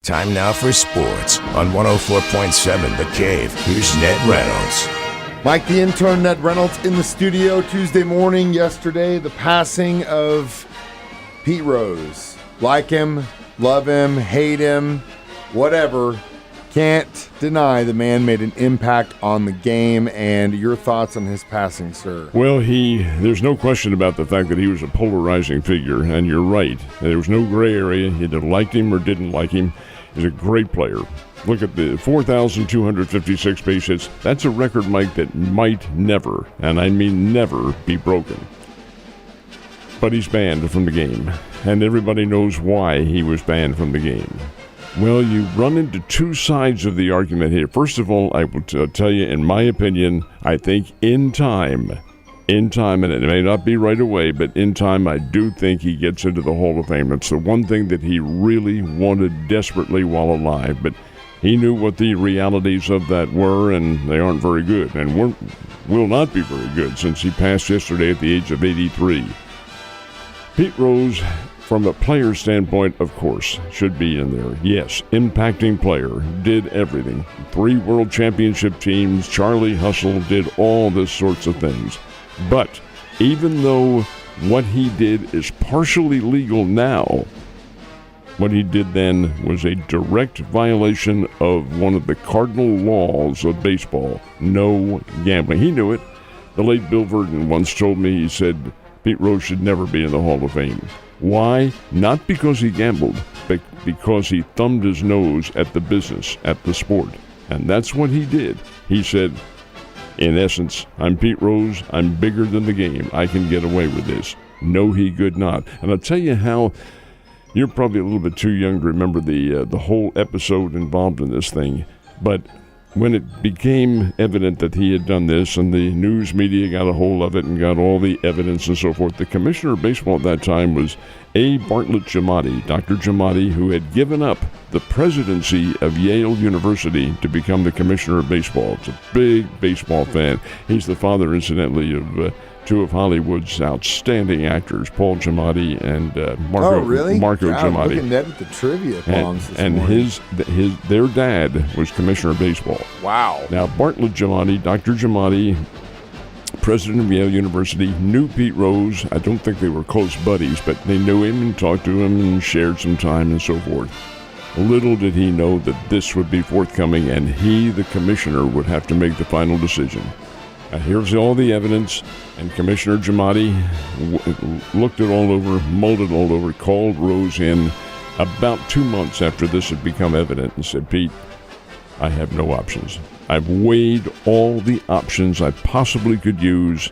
Time now for sports on 104.7 The Cave. Here's Ned Reynolds. Mike the intern, Ned Reynolds in the studio Tuesday morning. Yesterday, the passing of Pete Rose. Like him, love him, hate him, whatever. Can't deny the man made an impact on the game. And your thoughts on his passing, sir? Well, there's no question about the fact that he was a polarizing figure, and you're right. There was no gray area. You either liked him or didn't like him. He's a great player. Look at the 4,256 base hits. That's a record, Mike, that might never, and I mean never, be broken. But he's banned from the game, and everybody knows why he was banned from the game. Well, you run into two sides of the argument here. First of all, I will tell you, in my opinion, I think in time, and it may not be right away, but in time, I do think he gets into the Hall of Fame. It's the one thing that he really wanted desperately while alive, but he knew what the realities of that were, and they aren't very good, and will not be very good since he passed yesterday at the age of 83. Pete Rose, from a player standpoint, of course, should be in there. Yes, impacting player, did everything. 3 world championship teams, Charlie Hustle, did all this sorts of things. But even though what he did is partially legal now, what he did then was a direct violation of one of the cardinal laws of baseball: no gambling. He knew it. The late Bill Verdon once told me, he said, Pete Rose should never be in the Hall of Fame. Why? Not because he gambled, but because he thumbed his nose at the business, at the sport. And that's what he did. He said, in essence, I'm Pete Rose, I'm bigger than the game. I can get away with this. No, he could not. And I'll tell you how. You're probably a little bit too young to remember the whole episode involved in this thing. But when it became evident that he had done this and the news media got a hold of it and got all the evidence and so forth, the commissioner of baseball at that time was A. Bartlett Giamatti, Dr. Giamatti, who had given up the presidency of Yale University to become the commissioner of baseball. It's a big baseball fan. He's the father, incidentally, of two of Hollywood's outstanding actors, Paul Giamatti and Marco Giamatti. Look at Ned with the trivia bombs this and morning. their dad was commissioner of baseball. Wow. Now, Bartlett Giamatti, Dr. Giamatti, president of Yale University, knew Pete Rose. I don't think they were close buddies, but they knew him and talked to him and shared some time and so forth. Little did he know that this would be forthcoming, and he, the commissioner, would have to make the final decision. Here's all the evidence, and Commissioner Giamatti looked it all over, mulled it all over, called Rose in about 2 months after this had become evident and said, Pete, I have no options. I've weighed all the options I possibly could use,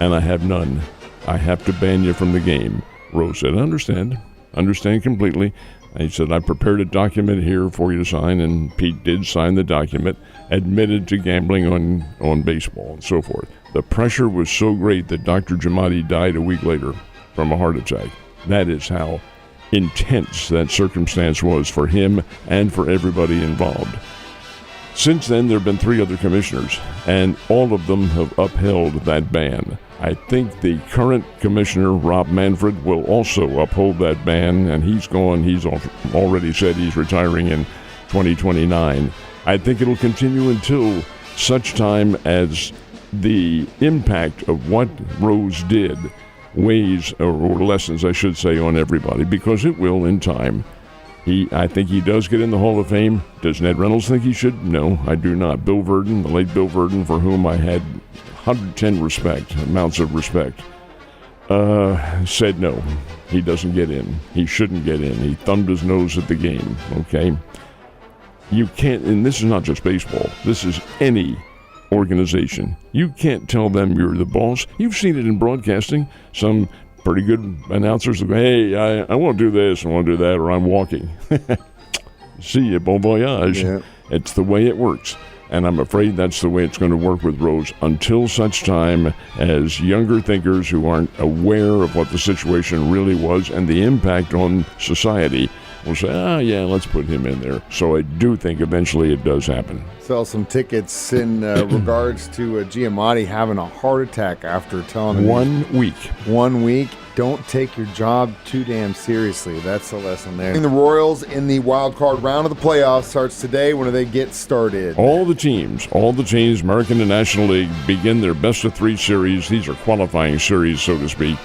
and I have none. I have to ban you from the game. Rose said, understand completely. And he said, I prepared a document here for you to sign, and Pete did sign the document, admitted to gambling on baseball and so forth. The pressure was so great that Dr. Giamatti died a week later from a heart attack. That is how intense that circumstance was for him and for everybody involved. Since then, there have been 3 other commissioners, and all of them have upheld that ban. I think the current commissioner, Rob Manfred, will also uphold that ban, and he's gone. He's already said he's retiring in 2029. I think it'll continue until such time as the impact of what Rose did weighs, or lessens, I should say, on everybody, because it will in time. I think he does get in the Hall of Fame. Does Ned Reynolds think he should? No, I do not. Bill Verdon, the late Bill Verdon, for whom I had 110 amounts of respect, said no, he doesn't get in. He shouldn't get in. He thumbed his nose at the game, okay? You can't, and this is not just baseball, this is any organization. You can't tell them you're the boss. You've seen it in broadcasting. Some pretty good announcers will go, hey, I want to do this, I want to do that, or I'm walking. See you, bon voyage. Yeah. It's the way it works. And I'm afraid that's the way it's going to work with Rose until such time as younger thinkers who aren't aware of what the situation really was and the impact on society will say, yeah, let's put him in there. So I do think eventually it does happen. Sell some tickets in regards to Giamatti having a heart attack after telling him 1 week. 1 week. don't take your job too damn seriously. That's the lesson there. The Royals in the wild card round of the playoffs starts today. When do they get started? All the teams, American and National League, begin their best-of-3 series. These are qualifying series, so to speak.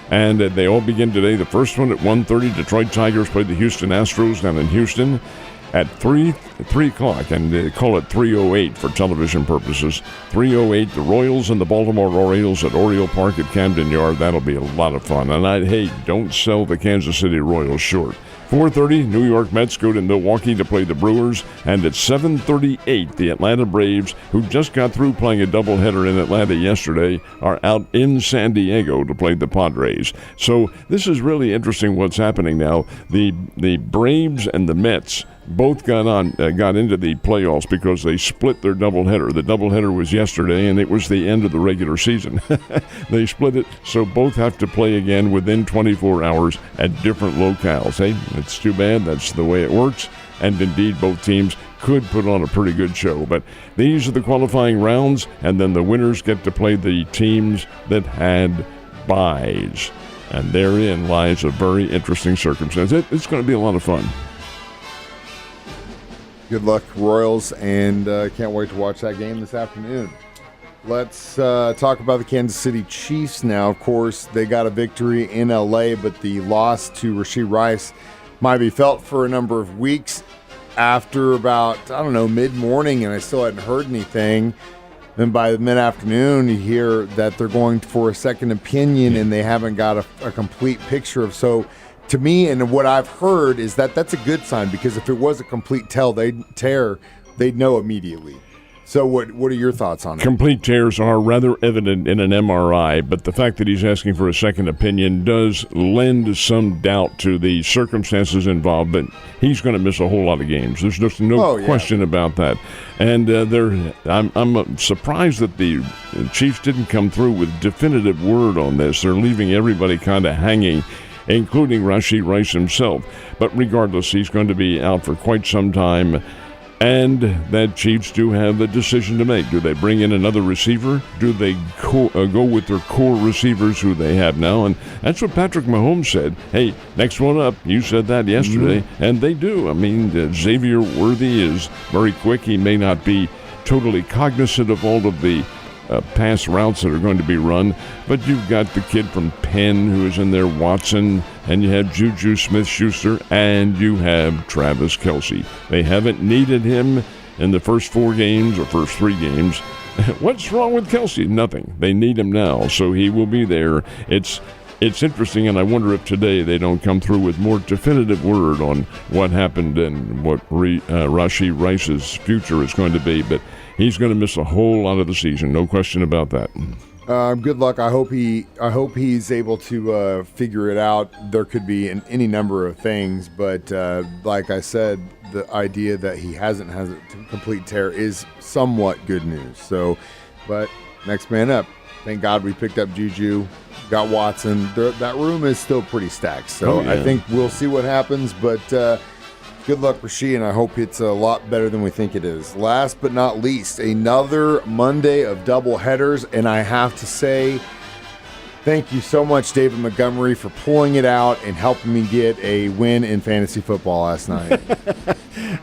And they all begin today. The first one at 1:30, Detroit Tigers play the Houston Astros down in Houston. At 3 o'clock, and they call it 3:08 for television purposes. 3:08, the Royals and the Baltimore Orioles at Oriole Park at Camden Yard. That'll be a lot of fun. And don't sell the Kansas City Royals short. 4:30, New York Mets go to Milwaukee to play the Brewers. And at 7:38, the Atlanta Braves, who just got through playing a doubleheader in Atlanta yesterday, are out in San Diego to play the Padres. So this is really interesting what's happening now. The Braves and the Mets both got into the playoffs because they split their doubleheader. The doubleheader was yesterday, and it was the end of the regular season. They split it, so both have to play again within 24 hours at different locales. Hey, it's too bad. That's the way it works. And indeed, both teams could put on a pretty good show. But these are the qualifying rounds, and then the winners get to play the teams that had byes. And therein lies a very interesting circumstance. It's going to be a lot of fun. Good luck, Royals, and can't wait to watch that game this afternoon. Let's talk about the Kansas City Chiefs now. Of course, they got a victory in L.A., but the loss to Rashee Rice might be felt for a number of weeks. After about, mid-morning, and I still hadn't heard anything. Then by mid-afternoon, you hear that they're going for a second opinion, and they haven't got a complete picture of. So, to me, and what I've heard is that that's a good sign, because if it was a complete tear, they'd know immediately. So what are your thoughts on it? Complete tears are rather evident in an MRI, but the fact that he's asking for a second opinion does lend some doubt to the circumstances involved, but he's going to miss a whole lot of games. There's just no question about that. And I'm surprised that the Chiefs didn't come through with definitive word on this. They're leaving everybody kind of hanging, including Rashee Rice himself. But regardless, he's going to be out for quite some time. And that Chiefs do have a decision to make. Do they bring in another receiver? Do they go with their core receivers who they have now? And that's what Patrick Mahomes said. Hey, next one up. You said that yesterday. Mm-hmm. And they do. I mean, Xavier Worthy is very quick. He may not be totally cognizant of all of the pass routes that are going to be run, but you've got the kid from Penn who is in there, Watson, and you have Juju Smith-Schuster, and you have Travis Kelce. They haven't needed him in the first 4 games or first 3 games. What's wrong with Kelce? Nothing. They need him now, so he will be there. It's interesting, and I wonder if today they don't come through with more definitive word on what happened and what Rashee Rice's future is going to be, but he's going to miss a whole lot of the season, no question about that. Good luck. I hope he's able to figure it out. There could be any number of things, but like I said, the idea that he hasn't had a complete tear is somewhat good news. So, but next man up. Thank God we picked up Juju, got Watson. That room is still pretty stacked. So I think we'll see what happens, but good luck, Rashee, and I hope it's a lot better than we think it is. Last but not least, another Monday of double headers, and I have to say thank you so much, David Montgomery, for pulling it out and helping me get a win in fantasy football last night.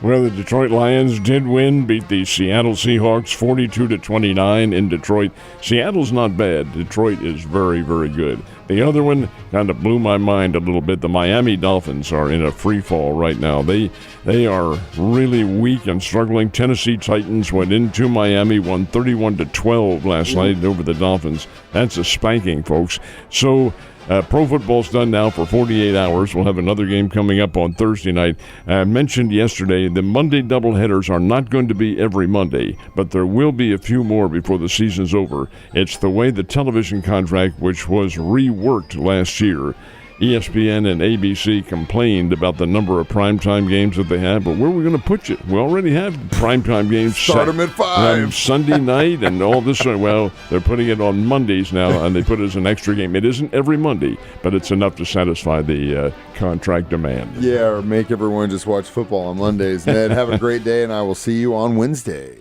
Well, the Detroit Lions did win, beat the Seattle Seahawks 42-29 in Detroit. Seattle's not bad. Detroit is very, very good. The other one kind of blew my mind a little bit. The Miami Dolphins are in a free fall right now. They are really weak and struggling. Tennessee Titans went into Miami, won 31-12 last night over the Dolphins. That's a spanking, folks. So pro football's done now for 48 hours. We'll have another game coming up on Thursday night. I mentioned yesterday the Monday doubleheaders are not going to be every Monday, but there will be a few more before the season's over. It's the way the television contract, which was reworked last year. ESPN and ABC complained about the number of primetime games that they have, but where are we going to put you? We already have primetime games. Start them at 5. Sunday night and all this. Well, they're putting it on Mondays now, and they put it as an extra game. It isn't every Monday, but it's enough to satisfy the contract demand. Yeah, or make everyone just watch football on Mondays. Ned, have a great day, and I will see you on Wednesday.